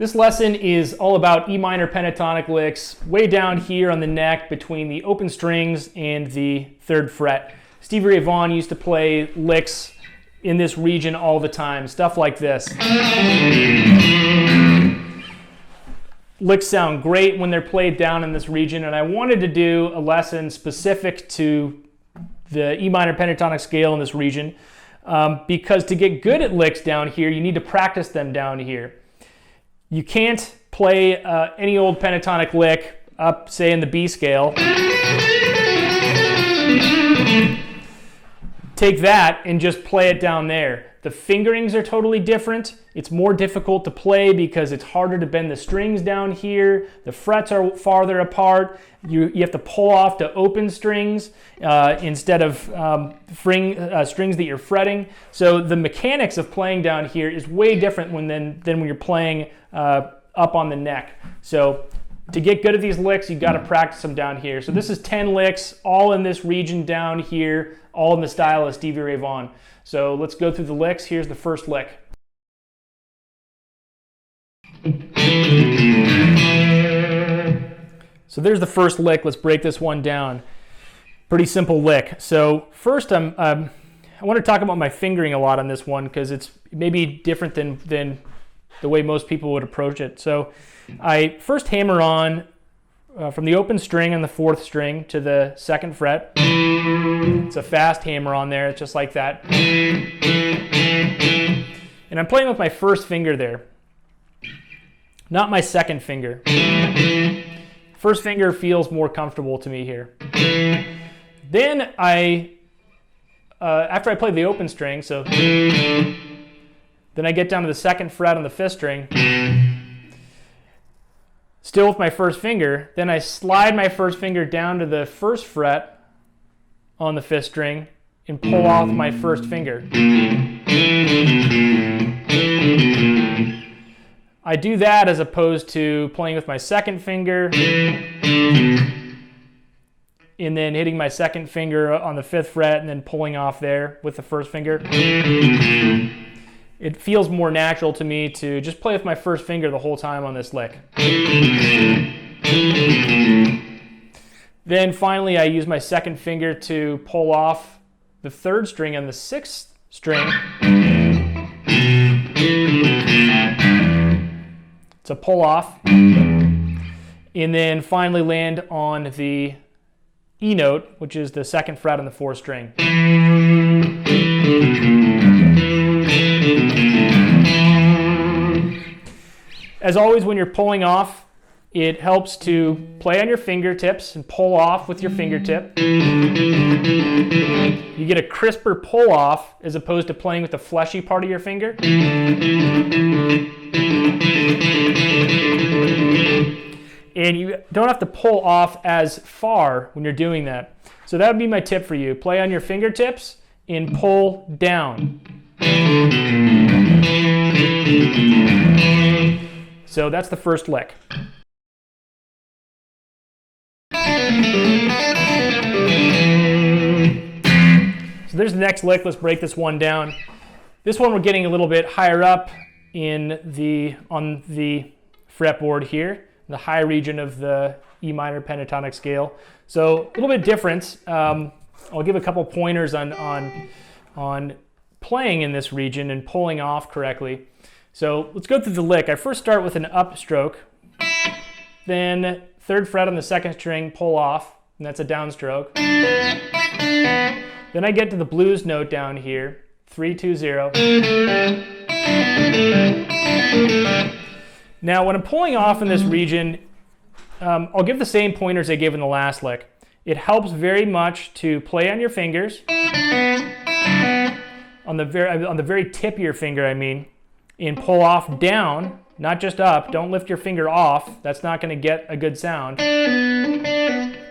This lesson is all about E minor pentatonic licks way down here on the neck between the open strings and the 3rd fret. Stevie Ray Vaughan used to play licks in this region all the time, stuff like this. Licks sound great when they're played down in this region, and I wanted to do a lesson specific to the E minor pentatonic scale in this region because to get good at licks down here, you need to practice them down here. You can't play any old pentatonic lick up, say, in the B scale. Take that and just play it down there. The fingerings are totally different. It's more difficult to play because it's harder to bend the strings down here. The frets are farther apart. You have to pull off to open strings instead of strings that you're fretting. So the mechanics of playing down here is way different than when you're playing up on the neck. So to get good at these licks, you've got to practice them down here. So this is 10 licks, all in this region down here, all in the style of Stevie Ray Vaughan. So let's go through the licks. Here's the first lick. So there's the first lick. Let's break this one down. Pretty simple lick. So first I want to talk about my fingering a lot on this one because it's maybe different than the way most people would approach it. So I first hammer on from the open string on the 4th string to the 2nd fret. It's a fast hammer on there, it's just like that. And I'm playing with my 1st finger there, not my 2nd finger. 1st finger feels more comfortable to me here. Then after I play the open string, so then I get down to the 2nd fret on the 5th string, still with my 1st finger, then I slide my 1st finger down to the 1st fret on the 5th string and pull off my 1st finger. I do that as opposed to playing with my 2nd finger and then hitting my 2nd finger on the 5th fret and then pulling off there with the 1st finger. It feels more natural to me to just play with my 1st finger the whole time on this lick. Then finally I use my 2nd finger to pull off the 3rd string on the 6th string. It's a pull off. And then finally land on the E note, which is the 2nd fret on the 4th string. As always, when you're pulling off, it helps to play on your fingertips and pull off with your fingertip. You get a crisper pull off as opposed to playing with the fleshy part of your finger. And you don't have to pull off as far when you're doing that. So that would be my tip for you. Play on your fingertips and pull down. So that's the first lick. So there's the next lick. Let's break this one down. This one we're getting a little bit higher up on the fretboard here, the high region of the E minor pentatonic scale. So a little bit different. I'll give a couple pointers on playing in this region and pulling off correctly. So let's go through the lick. I first start with an upstroke, then 3rd fret on the 2nd string, pull off, and that's a downstroke. Then I get to the blues note down here, 3-2-0. Now when I'm pulling off in this region, I'll give the same pointers I gave in the last lick. It helps very much to play on your fingers, on the very tip of your finger, I mean, and pull off down, not just up. Don't lift your finger off. That's not going to get a good sound.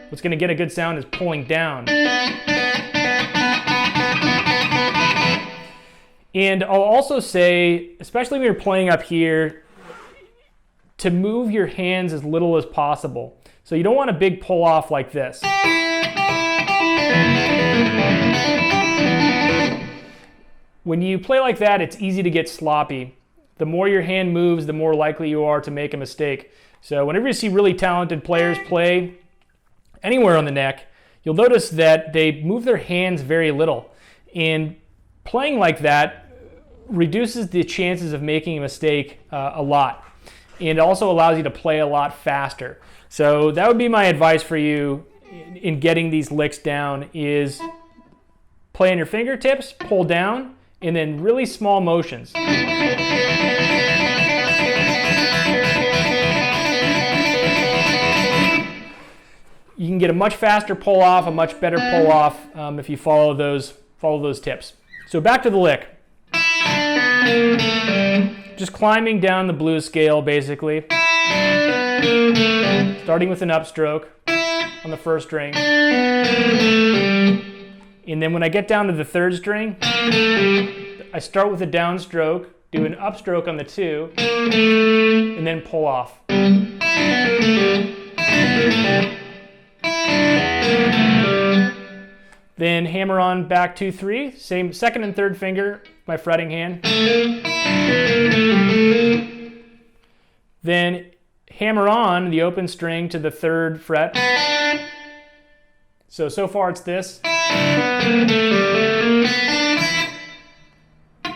What's going to get a good sound is pulling down. And I'll also say, especially when you're playing up here, to move your hands as little as possible. So you don't want a big pull off like this. When you play like that, it's easy to get sloppy. the more your hand moves, the more likely you are to make a mistake. So whenever you see really talented players play anywhere on the neck, you'll notice that they move their hands very little. And playing like that reduces the chances of making a mistake a lot. And it also allows you to play a lot faster. So that would be my advice for you in getting these licks down, is play on your fingertips, pull down, and then really small motions. You can get a much faster pull off, a much better pull off if you follow those tips. So back to the lick. Just climbing down the blues scale, basically. Starting with an upstroke on the first string. And then when I get down to the third string, I start with a downstroke, do an upstroke on the 2, and then pull off. Then hammer on back 2, 3, same second and third finger, my fretting hand. Then hammer on the open string to the 3rd fret. So far it's this.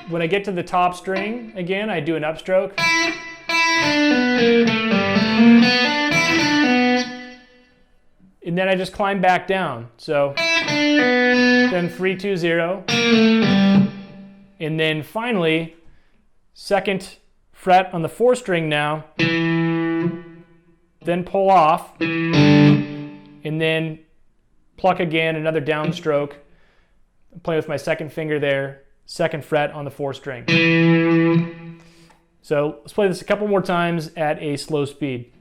When I get to the top string, again, I do an upstroke. And then I just climb back down. So then 3, 2, 0. And then finally, 2nd fret on the 4th string now. Then pull off. And then pluck again, another downstroke. Play with my 2nd finger there, 2nd fret on the 4th string. So let's play this a couple more times at a slow speed.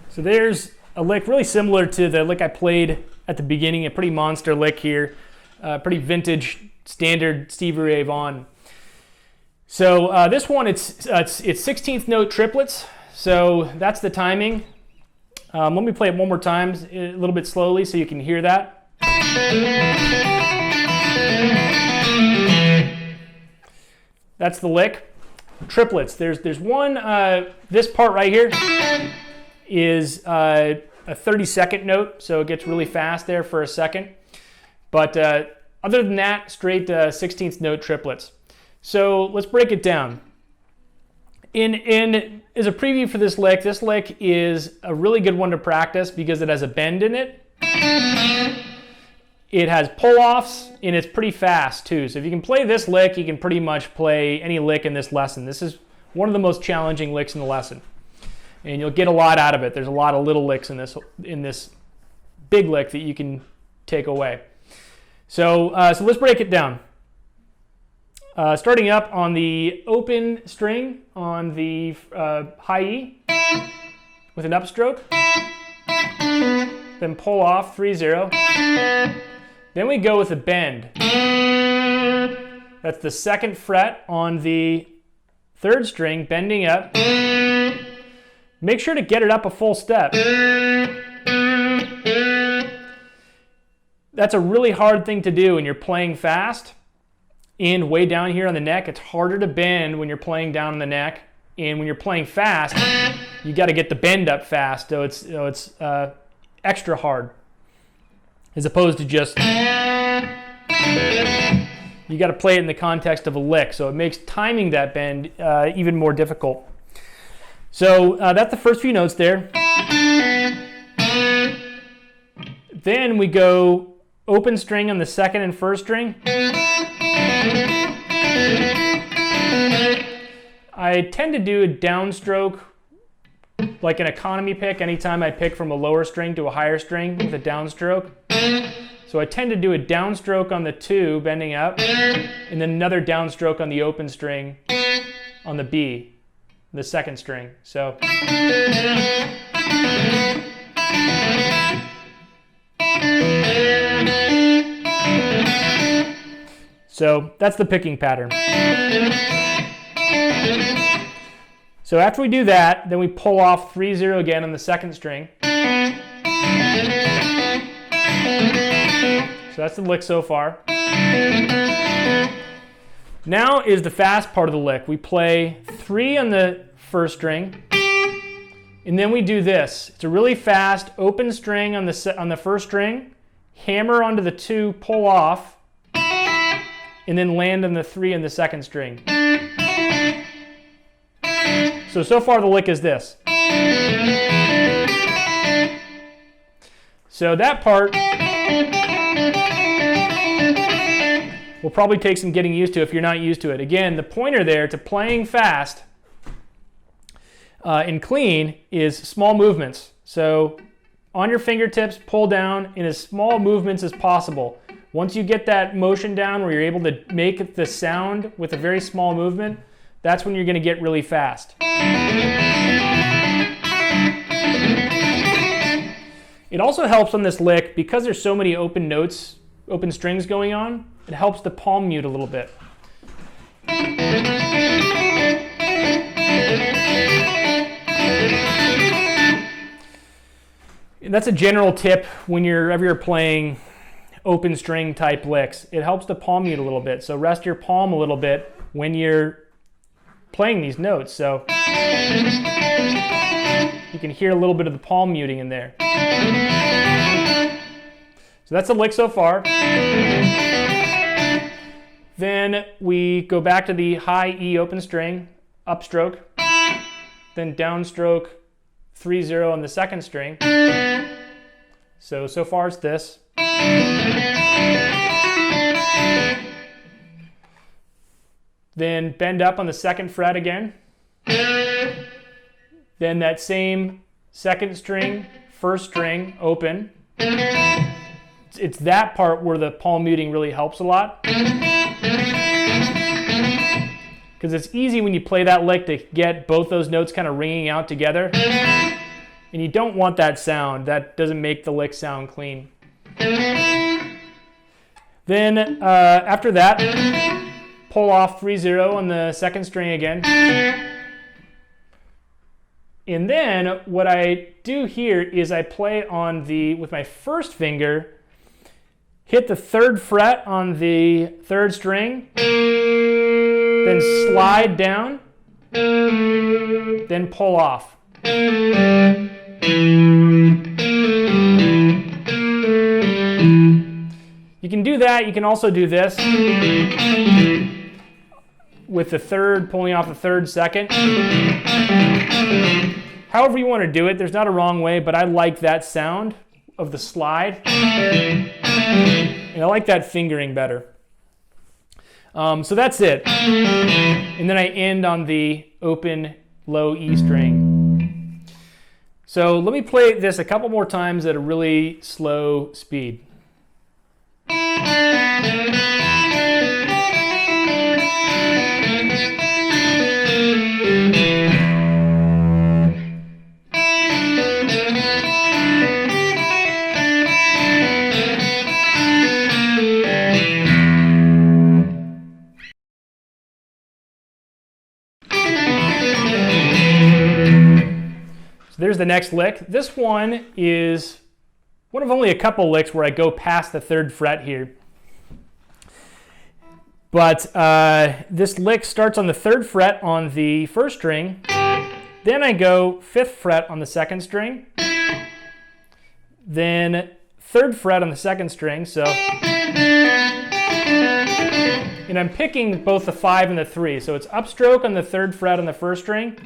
So there's a lick really similar to the lick I played at the beginning, a pretty monster lick here, pretty vintage, standard Stevie Vaughan. So this one, it's 16th note triplets, so that's the timing. Let me play it one more time, a little bit slowly so you can hear that. That's the lick. Triplets, there's one, this part right here is a 32nd note, so it gets really fast there for a second. But other than that, straight 16th note triplets. So let's break it down. In as a preview for this lick is a really good one to practice because it has a bend in it. It has pull-offs, and it's pretty fast too. So if you can play this lick, you can pretty much play any lick in this lesson. This is one of the most challenging licks in the lesson. And you'll get a lot out of it. There's a lot of little licks in this big lick that you can take away. So let's break it down. Starting up on the open string on the high E with an upstroke, then pull off 3-0. Then we go with a bend. That's the 2nd fret on the 3rd string, bending up. Make sure to get it up a full step. That's a really hard thing to do when you're playing fast and way down here on the neck. It's harder to bend when you're playing down on the neck, and when you're playing fast, you got to get the bend up fast. So it's extra hard, as opposed to just you got to play it in the context of a lick. So it makes timing that bend even more difficult. So that's the first few notes there. Then we go open string on the 2nd and 1st string. I tend to do a downstroke, like an economy pick, anytime I pick from a lower string to a higher string with a downstroke. So I tend to do a downstroke on the 2, bending up, and then another downstroke on the open string on the B, the 2nd string. So So that's the picking pattern. So after we do that, then we pull off 3-0 again on the second string. So that's the lick so far. Now is the fast part of the lick. We play 3 on the first string, and then we do this. It's a really fast open string on the first string, hammer onto the 2, pull off, and then land on the 3 on the second string. So far the lick is this. So that part will probably take some getting used to if you're not used to it. Again, the pointer there to playing fast in clean is small movements. So on your fingertips, pull down in as small movements as possible. Once you get that motion down where you're able to make the sound with a very small movement, that's when you're going to get really fast. It also helps on this lick, because there's so many open notes, open strings going on, it helps the palm mute a little bit. And that's a general tip whenever you're playing open string type licks. It helps the palm mute a little bit. So rest your palm a little bit when you're playing these notes. So you can hear a little bit of the palm muting in there. So that's a lick so far. Then we go back to the high E open string, upstroke, then downstroke, 3-0 on the second string. So far it's this. Then bend up on the second fret again. Then that same second string, first string, open. It's that part where the palm muting really helps a lot. Because it's easy when you play that lick to get both those notes kind of ringing out together. And you don't want that sound. That doesn't make the lick sound clean. Then after that, pull off 3-0 on the second string again. And then what I do here is I play on with my first finger, hit the 3rd fret on the 3rd string, then slide down, then pull off. You can do that. You can also do this with the 3rd, pulling off the 3rd, 2nd. However you want to do it, there's not a wrong way, but I like that sound of the slide. And I like that fingering better. So that's it. And then I end on the open low E string. So let me play this a couple more times at a really slow speed. There's the next lick. This one is one of only a couple licks where I go past the 3rd fret here. But this lick starts on the 3rd fret on the 1st string. Then I go 5th fret on the 2nd string. Then 3rd fret on the 2nd string. And I'm picking both the 5 and the 3. So it's upstroke on the 3rd fret on the 1st string.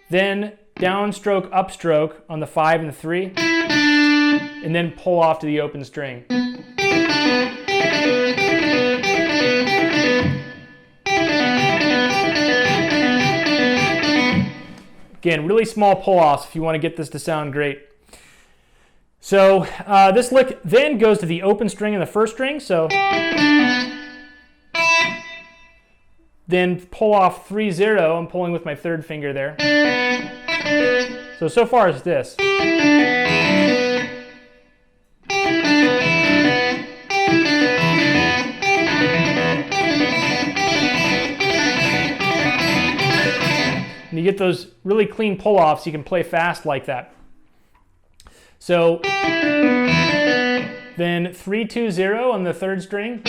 Then downstroke, upstroke on the 5 and the 3, and then pull off to the open string. Again, really small pull-offs if you want to get this to sound great. So this lick then goes to the open string and the 1st string, so then pull off 3-0, I'm pulling with my 3rd finger there. So far it's this. get those really clean pull-offs, you can play fast like that. So then 3-2-0 on the third string.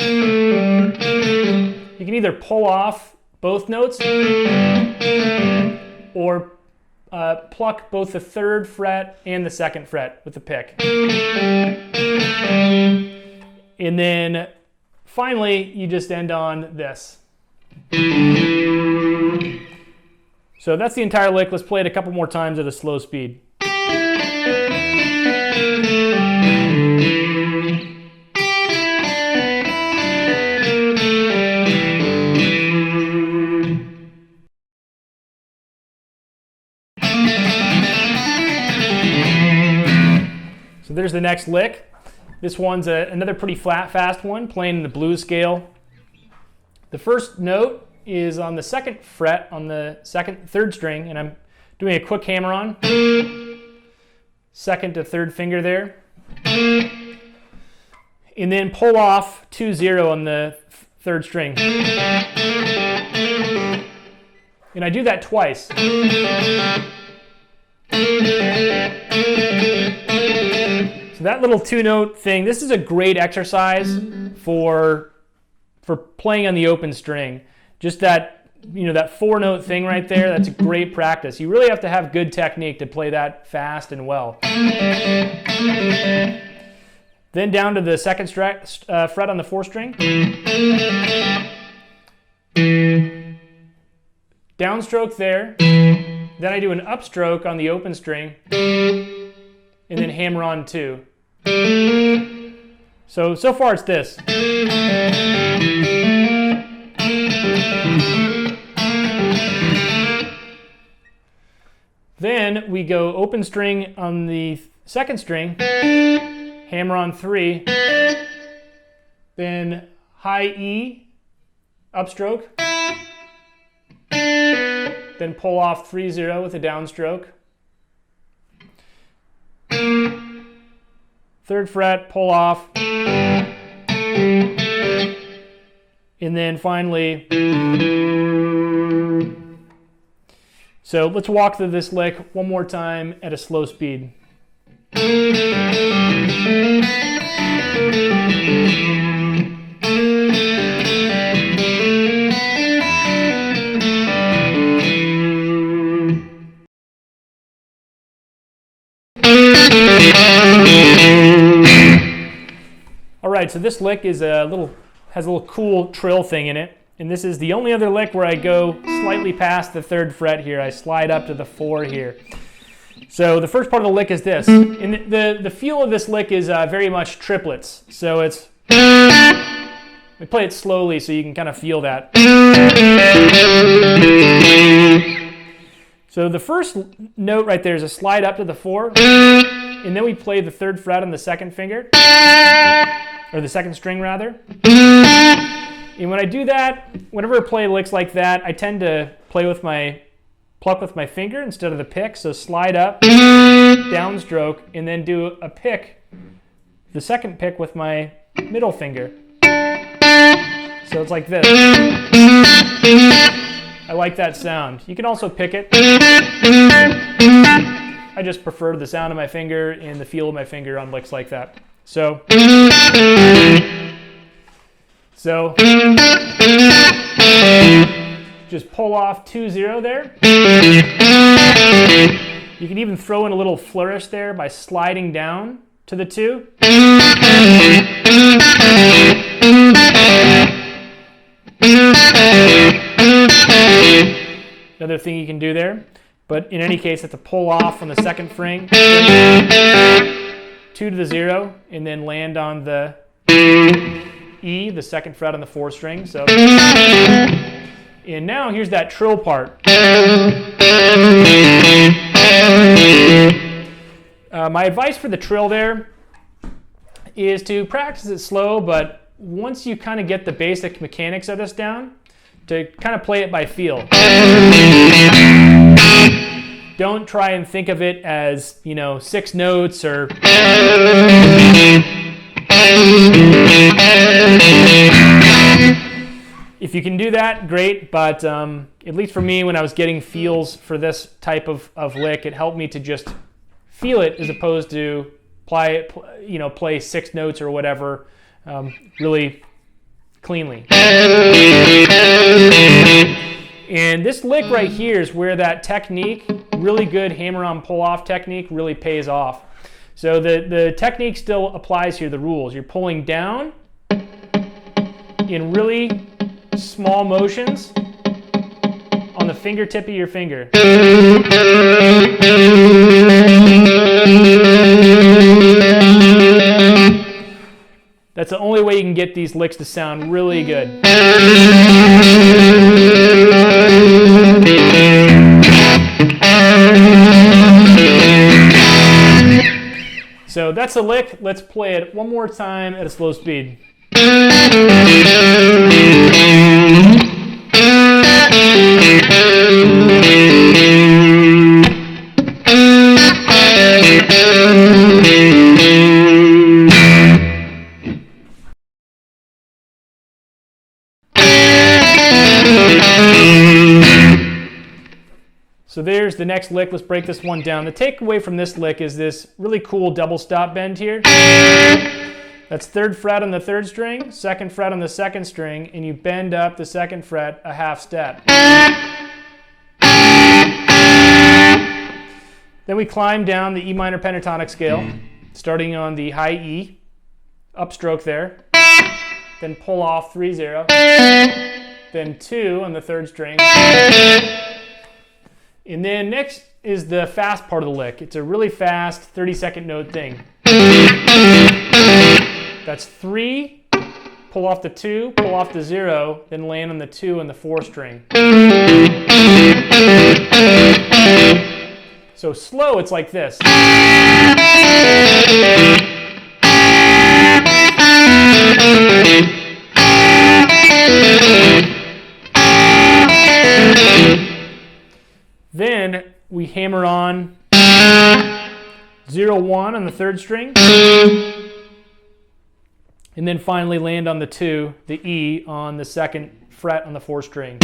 You can either pull off both notes or pluck both the third fret and the second fret with the pick. And then finally, you just end on this. So that's the entire lick. Let's play it a couple more times at a slow speed. So there's the next lick. This one's another pretty fast one, playing in the blues scale. The first note is on the second fret on the third string, and I'm doing a quick hammer on. Second to third finger there. And then pull off 2-0 on the third string. And I do that twice. So that little two-note thing, this is a great exercise for playing on the open string. Just that, that 4-note thing right there, that's a great practice. You really have to have good technique to play that fast and well. Then down to the second fret on the 4th string. Downstroke there. Then I do an upstroke on the open string. And then hammer on 2. So far it's this. Then we go open string on the second string, hammer on 3, then high E, upstroke, then pull off 3-0 with a downstroke. Third fret, pull off, and then finally, so let's walk through this lick one more time at a slow speed. All right, so this lick is has a little cool trill thing in it. And this is the only other lick where I go slightly past the third fret here. I slide up to the 4 here. So the first part of the lick is this. And the feel of this lick is very much triplets. So it's, we play it slowly so you can kind of feel that. So the first note right there is a slide up to the 4. And then we play the third fret on the second finger. Or the second string rather. And when I do that, whenever I play licks like that, I tend to pluck with my finger instead of the pick. So slide up, downstroke, and then do a pick, the second pick with my middle finger. So it's like this. I like that sound. You can also pick it. I just prefer the sound of my finger and the feel of my finger on licks like that. So just pull off 2-0 there. You can even throw in a little flourish there by sliding down to the 2. Another thing you can do there. But in any case, it's a pull off on the second string. 2 to the 0, and then land on the E, the second fret on the 4th string. So, and now here's that trill part. My advice for the trill there is to practice it slow, but once you kind of get the basic mechanics of this down, to kind of play it by feel. Don't try and think of it as, 6 notes or... If you can do that, great, but at least for me, when I was getting feels for this type of lick, it helped me to just feel it as opposed to play 6 notes or whatever really cleanly. And this lick right here is where that technique, really good hammer-on pull-off technique, really pays off. So the technique still applies here, the rules. You're pulling down in really small motions on the fingertip of your finger. That's the only way you can get these licks to sound really good. So that's a lick. Let's play it one more time at a slow speed. So there's the next lick. Let's break this one down. The takeaway from this lick is this really cool double stop bend here. That's 3rd fret on the 3rd string, 2nd fret on the 2nd string, and you bend up the 2nd fret a half step. Then we climb down the E minor pentatonic scale, starting on the high E, upstroke there, then pull off 3-0, then 2 on the 3rd string. And then next is the fast part of the lick. It's a really fast 30-second note thing. That's 3, pull off the 2, pull off the 0, then land on the 2 and the 4 string. So slow, it's like this. Then we hammer on 0-1 on the 3rd string, and then finally land on the 2, the E, on the 2nd fret on the 4th string.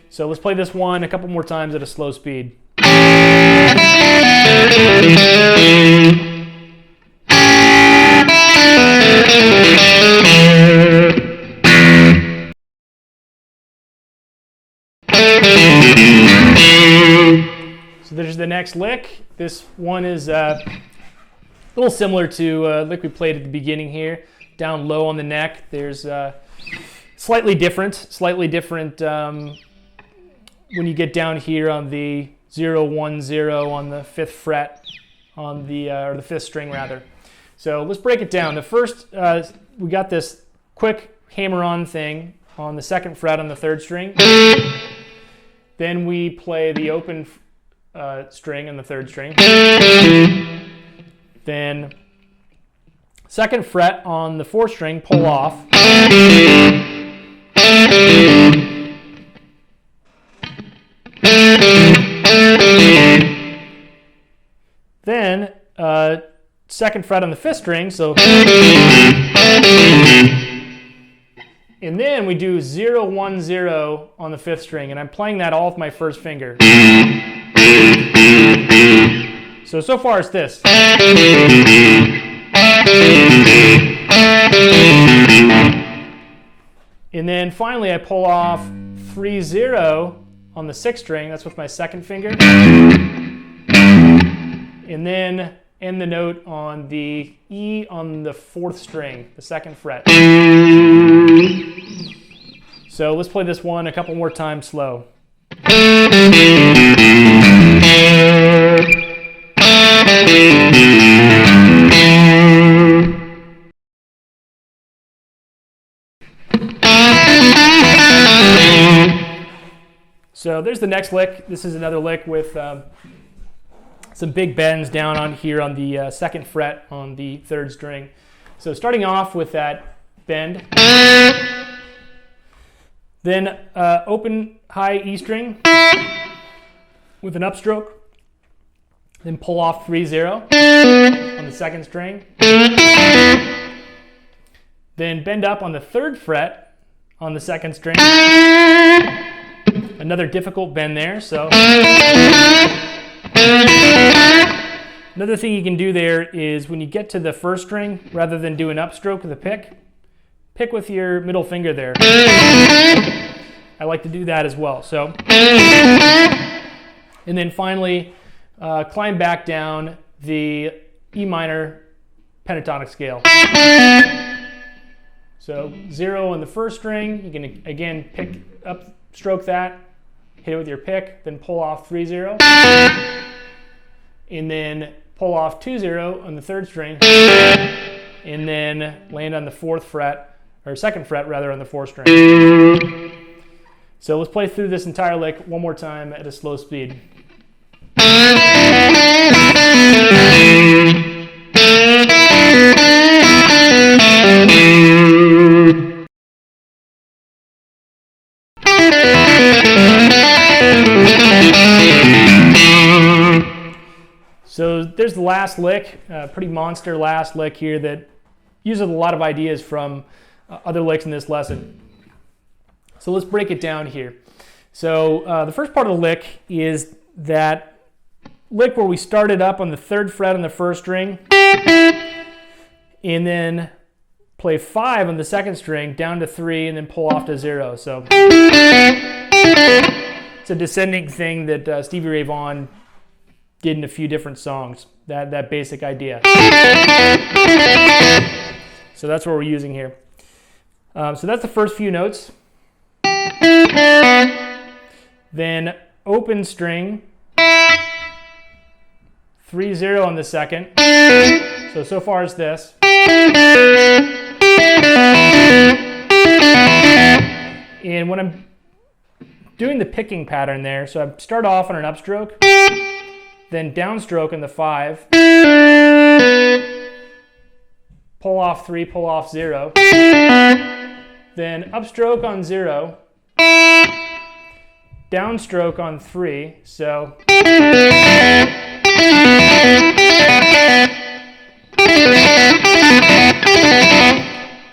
So let's play this one a couple more times at a slow speed. So there's the next lick. This one is a little similar to a lick we played at the beginning here, down low on the neck. There's slightly different when you get down here on the 0-1-0 on the 5th fret on the or the 5th string rather. So let's break it down. The first we got this quick hammer-on thing on the 2nd fret on the 3rd string. Then we play the open string on the 3rd string. Then 2nd fret on the 4th string, pull off. Then 2nd fret on the 5th string, so. And then we do 0-1-0 on the 5th string, and I'm playing that all with my 1st finger. So far it's this. And then finally I pull off 3-0 on the 6th string, that's with my 2nd finger. And then end the note on the E on the 4th string, the 2nd fret. So let's play this one a couple more times slow. So there's the next lick. This is another lick with some big bends down on here on the 2nd fret on the 3rd string. So starting off with that bend, then open high E string with an upstroke, then pull off 3-0 on the 2nd string, then bend up on the 3rd fret on the second string. Another difficult bend there, so. Another thing you can do there is when you get to the first string, rather than do an upstroke with a pick with your middle finger there. I like to do that as well. So, and then finally, climb back down the E minor pentatonic scale. So 0 on the first string, you can again upstroke that, hit it with your pick, then pull off 3-0, and then pull off 2-0 on the third string, and then land on the fourth fret, or second fret rather, on the fourth string. So let's play through this entire lick one more time at a slow speed. So there's the last lick, pretty monster last lick here that uses a lot of ideas from other licks in this lesson. So let's break it down here. So the first part of the lick is that lick where we started up on the third fret on the first string and then play 5 on the second string down to 3 and then pull off to 0. So it's a descending thing that Stevie Ray Vaughan did in a few different songs, that basic idea. So that's what we're using here. So that's the first few notes. Then open string, 3-0 on the second. So far it's this. And when I'm doing the picking pattern there, so I start off on an upstroke, then downstroke on the 5, pull off 3, pull off 0, then upstroke on 0, downstroke on 3, so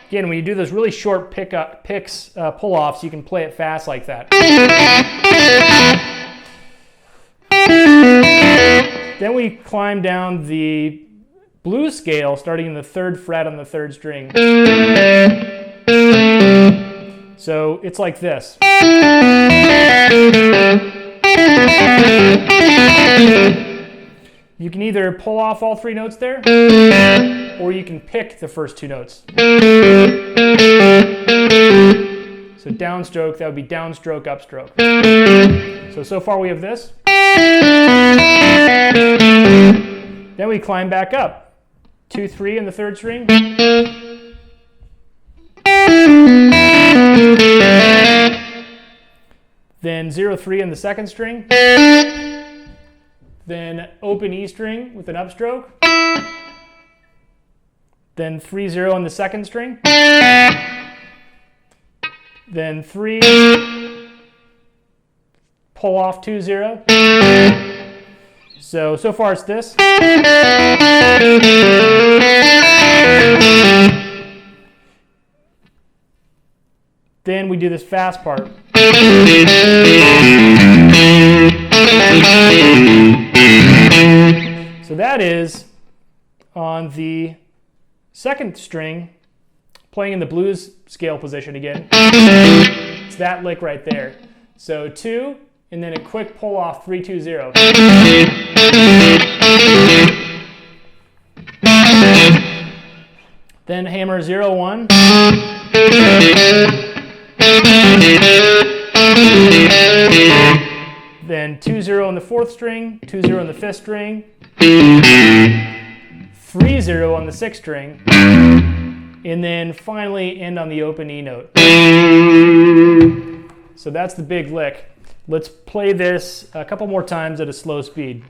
again, when you do those really short picks, pull-offs, you can play it fast like that. Then we climb down the blues scale, starting in the third fret on the third string. So it's like this. You can either pull off all 3 notes there, or you can pick the first 2 notes. So downstroke, that would be downstroke, upstroke. So far we have this. Then we climb back up. 2-3 in the third string. Then 0-3 in the second string. Then open E string with an upstroke. Then 3-0 on the second string. Then 3, pull off 2-0. So far it's this. Then we do this fast part. So that is on the second string, playing in the blues scale position again. It's that lick right there. So 2, and then a quick pull off 3-2-0. Then hammer 0-1. Then 2-0 on the fourth string, 2-0 on the fifth string, 3-0 on the sixth string, and then finally end on the open E note. So that's the big lick. Let's play this a couple more times at a slow speed.